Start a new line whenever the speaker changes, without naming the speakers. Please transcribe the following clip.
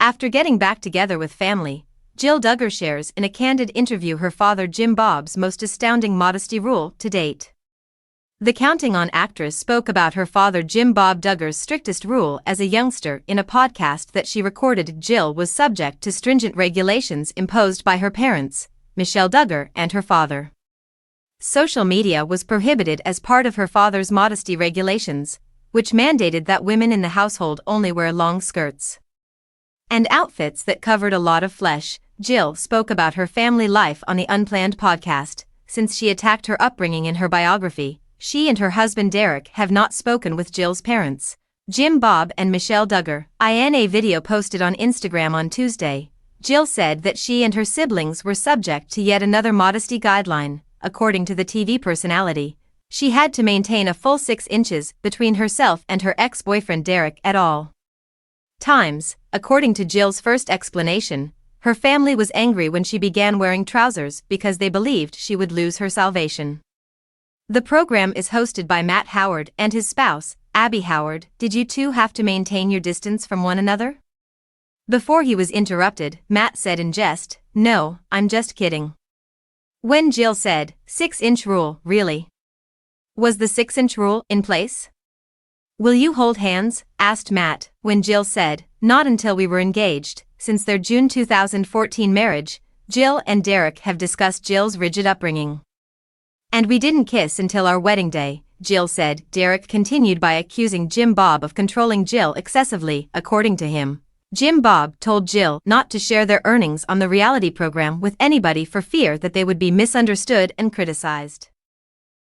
After getting back together with family, Jill Duggar shares in a candid interview her father Jim Bob's most astounding modesty rule to date. The Counting On actress spoke about her father Jim Bob Duggar's strictest rule as a youngster in a podcast that she recorded. Jill was subject to stringent regulations imposed by her parents, Michelle Duggar and her father. Social media was prohibited as part of her father's modesty regulations, which mandated that women in the household only wear long skirts and outfits that covered a lot of flesh. Jill spoke about her family life on the Unplanned podcast. Since she attacked her upbringing in her biography, she and her husband Derek have not spoken with Jill's parents, Jim Bob and Michelle Duggar. In a video posted on Instagram on Tuesday, Jill said that she and her siblings were subject to yet another modesty guideline. According to the TV personality, she had to maintain a full 6 inches between herself and her ex-boyfriend Derek at all times. According to Jill's first explanation, her family was angry when she began wearing trousers because they believed she would lose her salvation. The program is hosted by Matt Howard and his spouse, Abby Howard. Did you two have to maintain your distance from one another? Before he was interrupted, Matt said in jest, "No, I'm just kidding." When Jill said, 6-inch rule, really? Was the 6-inch rule in place? Will you hold hands? Asked Matt, when Jill said, not until we were engaged. Since their June 2014 marriage, Jill and Derek have discussed Jill's rigid upbringing. And we didn't kiss until our wedding day, Jill said. Derek continued by accusing Jim Bob of controlling Jill excessively. According to him, Jim Bob told Jill not to share their earnings on the reality program with anybody for fear that they would be misunderstood and criticized.